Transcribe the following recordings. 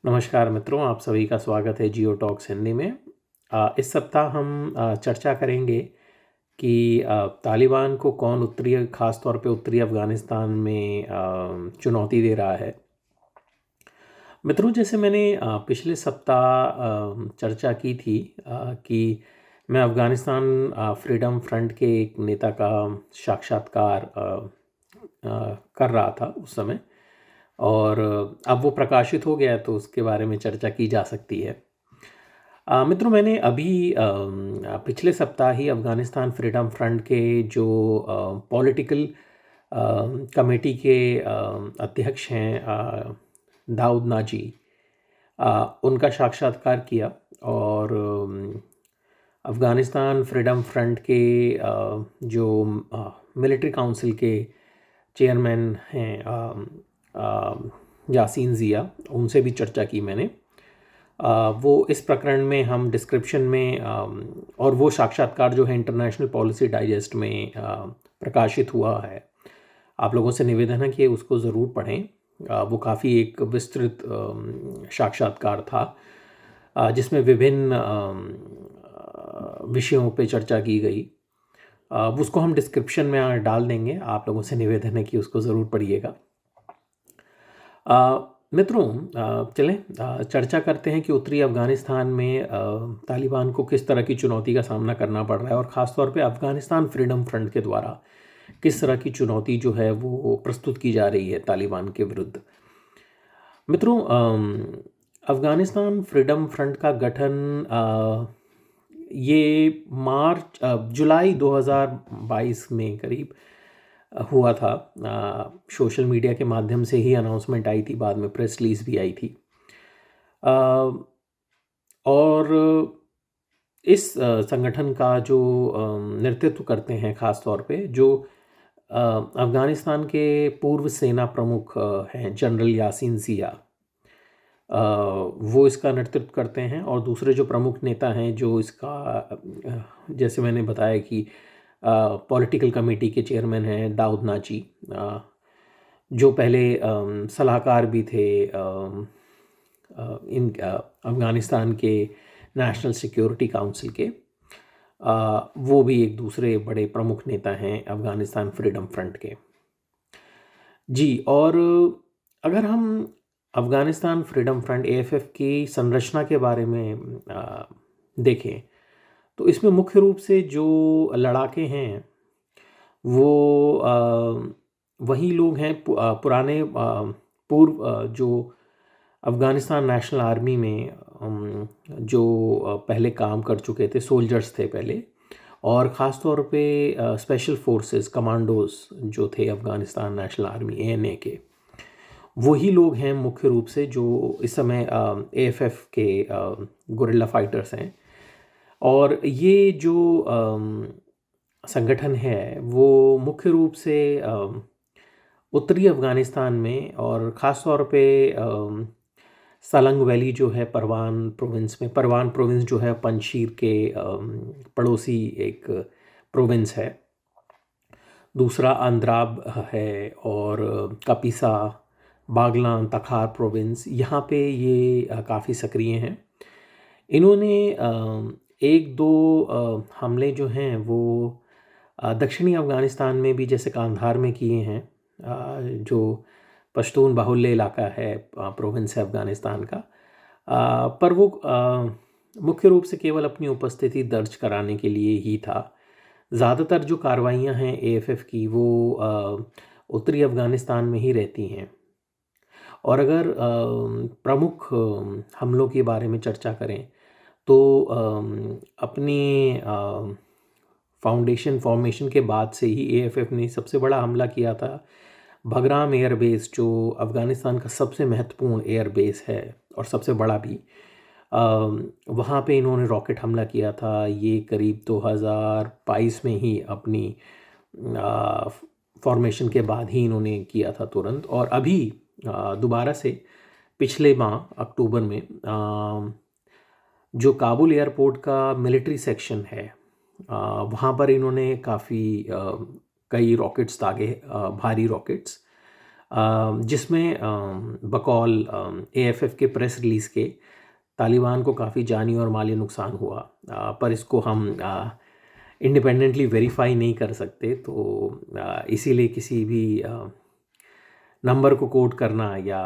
नमस्कार मित्रों, आप सभी का स्वागत है जियो टॉक्स हिंदी में। इस सप्ताह हम चर्चा करेंगे कि तालिबान को कौन ख़ास तौर पे उत्तरी अफ़गानिस्तान में चुनौती दे रहा है। मित्रों, जैसे मैंने पिछले सप्ताह चर्चा की थी कि मैं अफ़गानिस्तान फ्रीडम फ्रंट के एक नेता का साक्षात्कार कर रहा था उस समय, और अब वो प्रकाशित हो गया है तो उसके बारे में चर्चा की जा सकती है। मित्रों, मैंने अभी पिछले सप्ताह ही अफ़गानिस्तान फ्रीडम फ्रंट के जो पॉलिटिकल कमेटी के अध्यक्ष हैं, दाऊद नाजी, उनका साक्षात्कार किया। और अफ़गानिस्तान फ्रीडम फ्रंट के जो मिलिट्री काउंसिल के चेयरमैन हैं, यासीन ज़िया, उनसे भी चर्चा की मैंने। वो इस प्रकरण में हम डिस्क्रिप्शन में और वो साक्षात्कार जो है इंटरनेशनल पॉलिसी डाइजेस्ट में प्रकाशित हुआ है। आप लोगों से निवेदन है कि उसको ज़रूर पढ़ें। वो काफ़ी एक विस्तृत साक्षात्कार था, जिसमें विभिन्न विषयों पे चर्चा की गई। उसको हम डिस्क्रिप्शन में डाल देंगे। आप लोगों से निवेदन है कि उसको ज़रूर पढ़िएगा। मित्रों, चलें चर्चा करते हैं कि उत्तरी अफ़गानिस्तान में तालिबान को किस तरह की चुनौती का सामना करना पड़ रहा है, और ख़ास तौर पे अफ़गानिस्तान फ्रीडम फ्रंट के द्वारा किस तरह की चुनौती जो है वो प्रस्तुत की जा रही है तालिबान के विरुद्ध। मित्रों, अफ़गानिस्तान फ्रीडम फ्रंट का गठन ये जुलाई 2022 में करीब हुआ था। सोशल मीडिया के माध्यम से ही अनाउंसमेंट आई थी, बाद में प्रेस रिलीज भी आई थी। और इस संगठन का जो नेतृत्व करते हैं, ख़ास तौर पे जो अफ़गानिस्तान के पूर्व सेना प्रमुख हैं, जनरल यासीन ज़िया, वो इसका नेतृत्व करते हैं। और दूसरे जो प्रमुख नेता हैं जो इसका जैसे मैंने बताया कि पॉलिटिकल कमेटी के चेयरमैन हैं दाऊद नाजी, जो पहले सलाहकार भी थे इन अफ़गानिस्तान के नेशनल सिक्योरिटी काउंसिल के। वो भी एक दूसरे बड़े प्रमुख नेता हैं अफ़गानिस्तान फ्रीडम फ्रंट के। जी, और अगर हम अफ़गानिस्तान फ्रीडम फ्रंट एएफएफ की संरचना के बारे में देखें, तो इसमें मुख्य रूप से जो लड़ाके हैं वो वही लोग हैं पुराने पूर्व जो अफ़गानिस्तान नेशनल आर्मी में जो पहले काम कर चुके थे, सोल्जर्स थे पहले, और ख़ास तौर पे स्पेशल फोर्सेस कमांडोज जो थे अफ़गानिस्तान नेशनल आर्मी एएनए के, वही लोग हैं मुख्य रूप से जो इस समय एएफएफ के गुरिल्ला फाइटर्स हैं। और ये जो संगठन है वो मुख्य रूप से उत्तरी अफ़गानिस्तान में, और ख़ास तौर पे सलंग वैली जो है परवान प्रोविंस में, परवान प्रोविंस जो है पंजशीर के पड़ोसी एक प्रोविंस है। दूसरा अंद्राब है, और कपिसा, बागलान, तखार प्रोविंस, यहाँ पे ये काफ़ी सक्रिय हैं। इन्होंने एक दो हमले जो हैं वो दक्षिणी अफ़गानिस्तान में भी, जैसे कांधार में किए हैं, जो पश्तून बाहुल्य इलाका है, प्रोविंस है अफ़गानिस्तान का। पर वो मुख्य रूप से केवल अपनी उपस्थिति दर्ज कराने के लिए ही था। ज़्यादातर जो कार्रवाइयाँ हैं एएफएफ की वो उत्तरी अफ़गानिस्तान में ही रहती हैं। और अगर प्रमुख हमलों के बारे में चर्चा करें तो अपनी फॉर्मेशन के बाद से ही एएफएफ ने सबसे बड़ा हमला किया था बगराम एयरबेस, जो अफ़गानिस्तान का सबसे महत्वपूर्ण एयरबेस है और सबसे बड़ा भी। वहाँ पे इन्होंने रॉकेट हमला किया था। ये करीब 2022 में ही अपनी फॉर्मेशन के बाद ही इन्होंने किया था तुरंत। और अभी दोबारा से पिछले माह अक्टूबर में जो काबुल एयरपोर्ट का मिलिट्री सेक्शन है, वहाँ पर इन्होंने काफ़ी कई रॉकेट्स दागे, भारी रॉकेट्स। जिसमें बकौल एएफएफ के प्रेस रिलीज़ के तालिबान को काफ़ी जानी और माली नुकसान हुआ, पर इसको हम इंडिपेंडेंटली वेरीफाई नहीं कर सकते। तो इसीलिए किसी भी नंबर को कोट करना या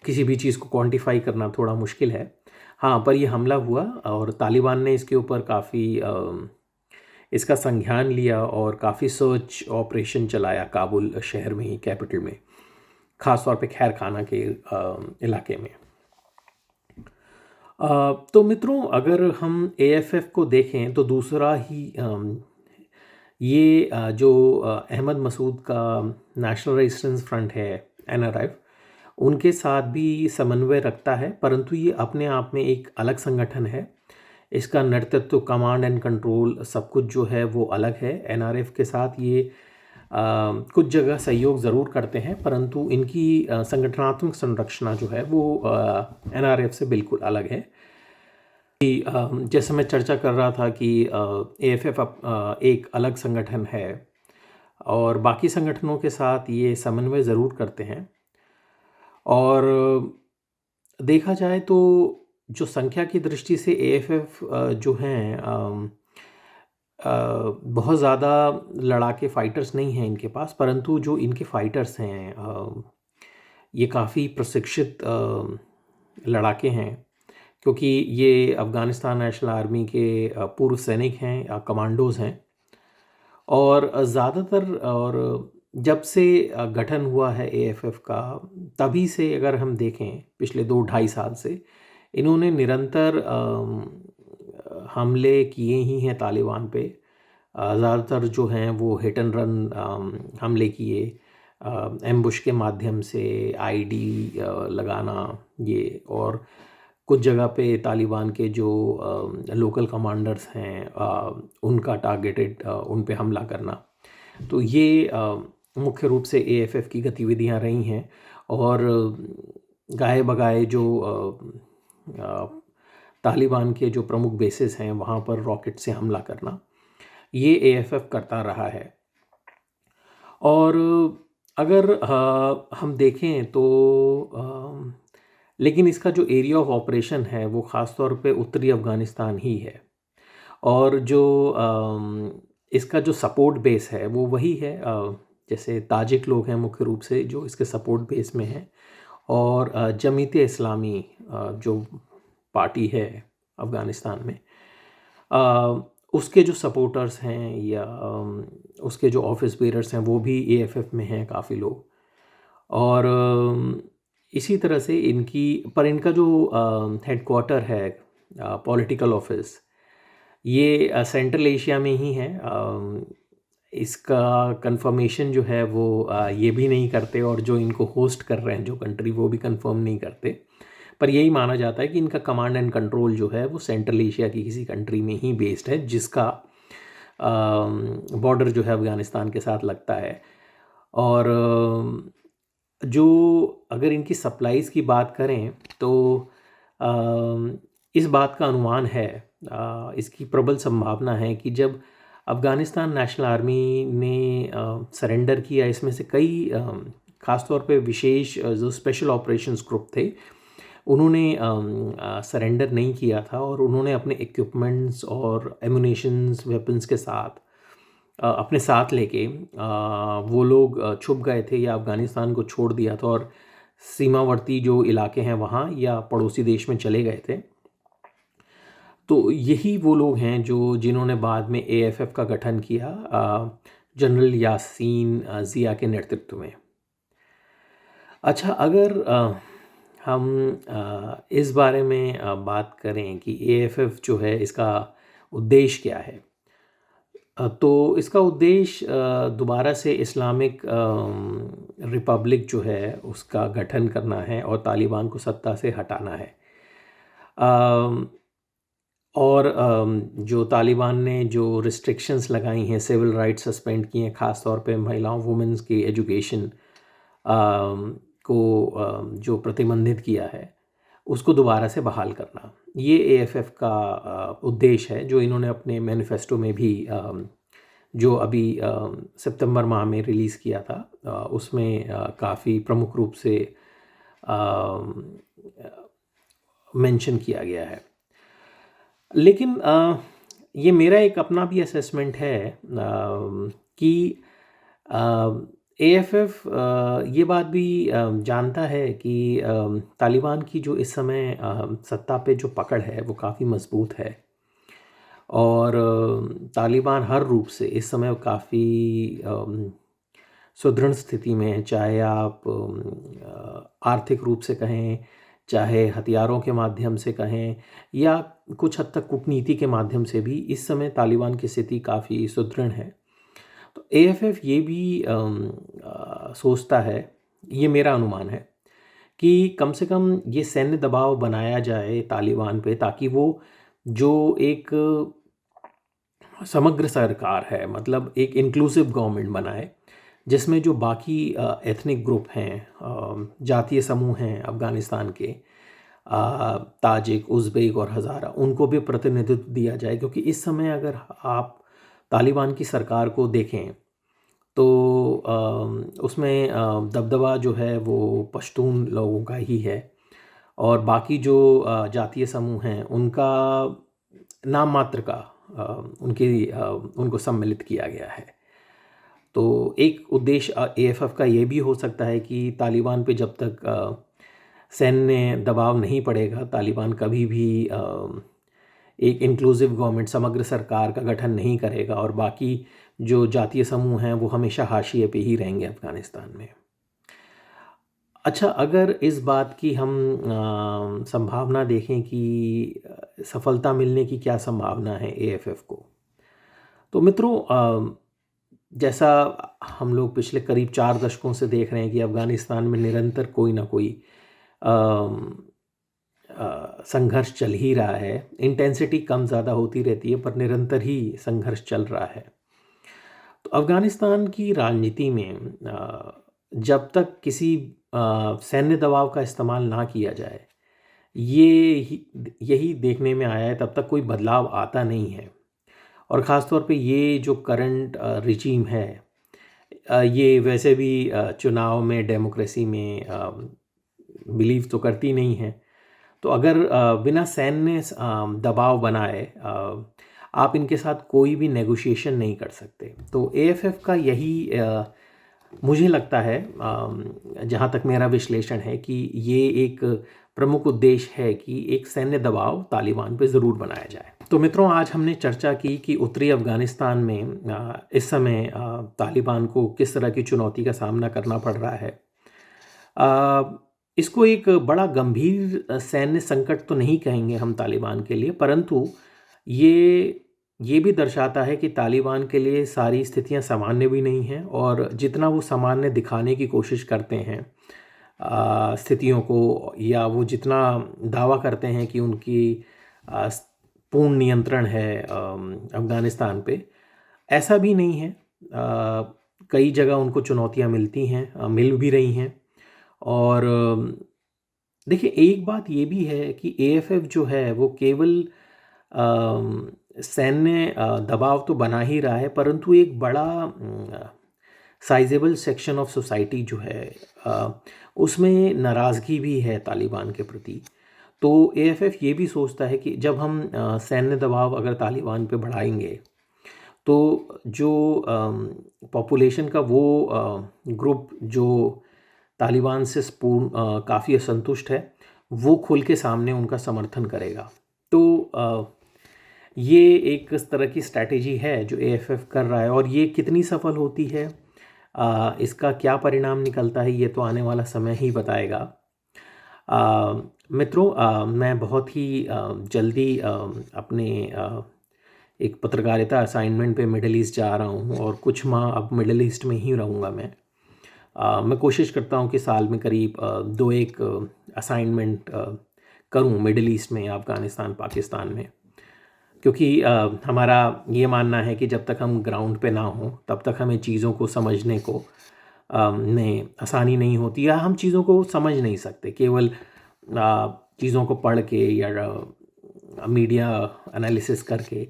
किसी भी चीज़ को क्वांटिफाई करना थोड़ा मुश्किल है। हाँ, पर ये हमला हुआ और तालिबान ने इसके ऊपर काफ़ी इसका संज्ञान लिया और काफ़ी सर्च ऑपरेशन चलाया काबुल शहर में ही, कैपिटल में, ख़ास तौर पे खैर खाना के इलाके में। तो मित्रों, अगर हम एएफएफ को देखें तो दूसरा ही ये जो अहमद मसूद का नेशनल रेजिस्टेंस फ्रंट है, एनआरएफ, उनके साथ भी समन्वय रखता है, परंतु ये अपने आप में एक अलग संगठन है। इसका नेतृत्व, कमांड एंड कंट्रोल, सब कुछ जो है वो अलग है। एनआरएफ के साथ ये कुछ जगह सहयोग ज़रूर करते हैं, परंतु इनकी संगठनात्मक संरचना जो है वो एनआरएफ से बिल्कुल अलग है। जैसे मैं चर्चा कर रहा था कि एएफएफ एक अलग संगठन है और बाकी संगठनों के साथ ये समन्वय ज़रूर करते हैं। और देखा जाए तो जो संख्या की दृष्टि से एएफएफ जो हैं बहुत ज़्यादा लड़ाके फ़ाइटर्स नहीं हैं इनके पास, परंतु जो इनके फ़ाइटर्स हैं ये काफ़ी प्रशिक्षित लड़ाके हैं, क्योंकि ये अफ़गानिस्तान नेशनल आर्मी के पूर्व सैनिक हैं या कमांडोज़ हैं। और ज़्यादातर, और जब से गठन हुआ है एएफएफ का, तभी से अगर हम देखें पिछले 2-2.5 साल से इन्होंने निरंतर हमले किए ही हैं तालिबान पे। ज़्यादातर जो हैं वो हिट एंड रन हमले किए, एम्बुश के माध्यम से आईडी लगाना ये, और कुछ जगह पे तालिबान के जो लोकल कमांडर्स हैं उनका टारगेटेड उन पे हमला करना। तो ये मुख्य रूप से एएफएफ की गतिविधियां रही हैं। और गाए बगाए जो तालिबान के जो प्रमुख बेसेस हैं वहाँ पर रॉकेट से हमला करना, ये एएफएफ करता रहा है। और अगर हम देखें तो लेकिन इसका जो एरिया ऑफ ऑपरेशन है वो ख़ास तौर पे उत्तरी अफ़गानिस्तान ही है, और जो इसका जो सपोर्ट बेस है वो वही है। जैसे ताजिक लोग हैं मुख्य रूप से जो इसके सपोर्ट बेस में हैं, और जमीत इस्लामी जो पार्टी है अफ़गानिस्तान में, उसके जो सपोर्टर्स हैं या उसके जो ऑफिस बेयरर्स हैं वो भी एएफएफ में हैं काफ़ी लोग। और इसी तरह से इनका जो हेडक्वार्टर है, पॉलिटिकल ऑफिस, ये सेंट्रल एशिया में ही है। इसका कंफर्मेशन जो है वो ये भी नहीं करते, और जो इनको होस्ट कर रहे हैं जो कंट्री, वो भी कंफर्म नहीं करते, पर यही माना जाता है कि इनका कमांड एंड कंट्रोल जो है वो सेंट्रल एशिया की किसी कंट्री में ही बेस्ड है, जिसका बॉर्डर जो है अफ़गानिस्तान के साथ लगता है। और जो अगर इनकी सप्लाईज़ की बात करें तो इस बात का अनुमान है, इसकी प्रबल संभावना है कि जब अफ़गानिस्तान नेशनल आर्मी ने सरेंडर किया, इसमें से कई ख़ास तौर पे विशेष जो स्पेशल ऑपरेशंस ग्रुप थे उन्होंने सरेंडर नहीं किया था, और उन्होंने अपने इक्विपमेंट्स और एमुनेशंस, वेपन्स के साथ अपने साथ लेके वो लोग छुप गए थे या अफ़गानिस्तान को छोड़ दिया था, और सीमावर्ती जो इलाके हैं वहाँ या पड़ोसी देश में चले गए थे। तो यही वो लोग हैं जिन्होंने बाद में एएफएफ का गठन किया जनरल यासीन ज़िया के नेतृत्व में। अच्छा, अगर हम इस बारे में बात करें कि एएफएफ जो है इसका उद्देश्य क्या है, तो इसका उद्देश्य दोबारा से इस्लामिक रिपब्लिक जो है उसका गठन करना है और तालिबान को सत्ता से हटाना है। और जो तालिबान ने जो रिस्ट्रिक्शंस लगाई हैं, सिविल राइट्स सस्पेंड किए हैं, ख़ास तौर पे महिलाओं, वुमेन्स की एजुकेशन को जो प्रतिबंधित किया है, उसको दोबारा से बहाल करना, ये एएफएफ का उद्देश्य है, जो इन्होंने अपने मैनिफेस्टो में भी जो अभी सितंबर माह में रिलीज़ किया था, उसमें काफ़ी प्रमुख रूप से मेंशन किया गया है। लेकिन ये मेरा एक अपना भी असेसमेंट है कि एएफएफ ये बात भी जानता है कि तालिबान की जो इस समय सत्ता पे जो पकड़ है वो काफ़ी मजबूत है, और तालिबान हर रूप से इस समय काफ़ी सुदृढ़ स्थिति में है, चाहे आप आर्थिक रूप से कहें, चाहे हथियारों के माध्यम से कहें, या कुछ हद तक कूटनीति के माध्यम से भी इस समय तालिबान की स्थिति काफ़ी सुदृढ़ है। तो एएफएफ ये भी सोचता है, ये मेरा अनुमान है, कि कम से कम ये सैन्य दबाव बनाया जाए तालिबान पे, ताकि वो जो एक समग्र सरकार है, मतलब एक इंक्लूसिव गवर्नमेंट बनाए, जिसमें जो बाकी एथनिक ग्रुप हैं, जातीय समूह हैं अफ़गानिस्तान के, ताजिक, उज़्बेक और हज़ारा, उनको भी प्रतिनिधित्व दिया जाए। क्योंकि इस समय अगर आप तालिबान की सरकार को देखें तो उसमें दबदबा जो है वो पश्तून लोगों का ही है, और बाकी जो जातीय समूह हैं उनका नाम मात्र का उनको सम्मिलित किया गया है। तो एक उद्देश्य एएफएफ का ये भी हो सकता है कि तालिबान पे जब तक सैन्य दबाव नहीं पड़ेगा, तालिबान कभी भी एक इंक्लूसिव गवर्नमेंट, समग्र सरकार का गठन नहीं करेगा, और बाकी जो जातीय समूह हैं वो हमेशा हाशिए पे ही रहेंगे अफ़गानिस्तान में। अच्छा, अगर इस बात की हम संभावना देखें कि सफलता मिलने की क्या संभावना है एएफएफ को, तो मित्रों, जैसा हम लोग पिछले करीब 4 दशकों से देख रहे हैं कि अफ़गानिस्तान में निरंतर कोई ना कोई संघर्ष चल ही रहा है। इंटेंसिटी कम ज़्यादा होती रहती है, पर निरंतर ही संघर्ष चल रहा है। तो अफ़गानिस्तान की राजनीति में जब तक किसी सैन्य दबाव का इस्तेमाल ना किया जाए, यही देखने में आया है, तब तक कोई बदलाव आता नहीं है। और ख़ास तौर पे ये जो करंट रिजीम है, ये वैसे भी चुनाव में, डेमोक्रेसी में बिलीव तो करती नहीं है। तो अगर बिना सैन्य दबाव बनाए आप इनके साथ कोई भी नेगोशिएशन नहीं कर सकते। तो एएफएफ का यही मुझे लगता है, जहाँ तक मेरा विश्लेषण है, कि ये एक प्रमुख उद्देश्य है कि एक सैन्य दबाव तालिबान पे ज़रूर बनाया जाए। तो मित्रों, आज हमने चर्चा की कि उत्तरी अफ़गानिस्तान में इस समय तालिबान को किस तरह की चुनौती का सामना करना पड़ रहा है। इसको एक बड़ा गंभीर सैन्य संकट तो नहीं कहेंगे हम तालिबान के लिए, परंतु ये भी दर्शाता है कि तालिबान के लिए सारी स्थितियां सामान्य भी नहीं हैं, और जितना वो सामान्य दिखाने की कोशिश करते हैं स्थितियों को, या वो जितना दावा करते हैं कि उनकी पूर्ण नियंत्रण है अफ़गानिस्तान पे, ऐसा भी नहीं है। कई जगह उनको चुनौतियां मिलती हैं, मिल भी रही हैं। और देखिए, एक बात ये भी है कि एएफएफ जो है वो केवल सैन्य दबाव तो बना ही रहा है, परंतु एक बड़ा साइजेबल सेक्शन ऑफ सोसाइटी जो है उसमें नाराज़गी भी है तालिबान के प्रति। तो एएफएफ ये भी सोचता है कि जब हम सैन्य दबाव अगर तालिबान पे बढ़ाएंगे, तो जो पॉपुलेशन का वो ग्रुप जो तालिबान से पूर्ण काफ़ी असंतुष्ट है, वो खुल के सामने उनका समर्थन करेगा। तो ये एक इस तरह की स्ट्रैटेजी है जो एएफएफ कर रहा है, और ये कितनी सफल होती है, इसका क्या परिणाम निकलता है, ये तो आने वाला समय ही बताएगा। मित्रों, मैं बहुत ही जल्दी अपने एक पत्रकारिता असाइनमेंट पे मिडल ईस्ट जा रहा हूँ, और कुछ माह अब मिडल ईस्ट में ही रहूँगा मैं कोशिश करता हूँ कि साल में करीब 2-1 असाइनमेंट करूँ मिडल ईस्ट में, अफ़गानिस्तान, पाकिस्तान में। क्योंकि हमारा ये मानना है कि जब तक हम ग्राउंड पे ना हों, तब तक हमें चीज़ों को समझने को में आसानी नहीं होती, या हम चीज़ों को समझ नहीं सकते केवल चीज़ों को पढ़ के या मीडिया एनालिसिस करके।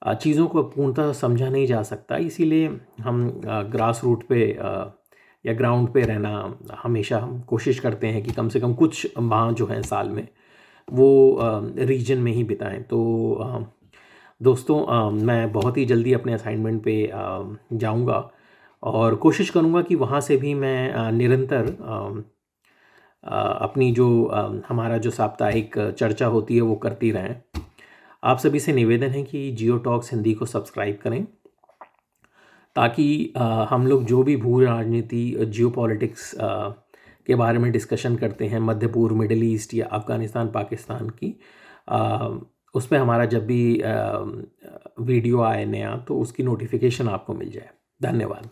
चीज़ों को पूर्णतः समझा नहीं जा सकता, इसीलिए हम ग्रास रूट पे या ग्राउंड पे रहना हमेशा हम कोशिश करते हैं कि कम से कम कुछ माह जो हैं साल में वो रीजन में ही बिताएं। तो दोस्तों, मैं बहुत ही जल्दी अपने असाइनमेंट पे जाऊंगा और कोशिश करूंगा कि वहाँ से भी मैं निरंतर अपनी जो हमारा जो साप्ताहिक चर्चा होती है वो करती रहें। आप सभी से निवेदन है कि जियो टॉक्स हिंदी को सब्सक्राइब करें, ताकि हम लोग जो भी भू राजनीति, जियो पॉलिटिक्स के बारे में डिस्कशन करते हैं, मध्य पूर्व, मिडिल ईस्ट या अफ़गानिस्तान, पाकिस्तान की, उस पे हमारा जब भी वीडियो आए नया तो उसकी नोटिफिकेशन आपको मिल जाए। धन्यवाद।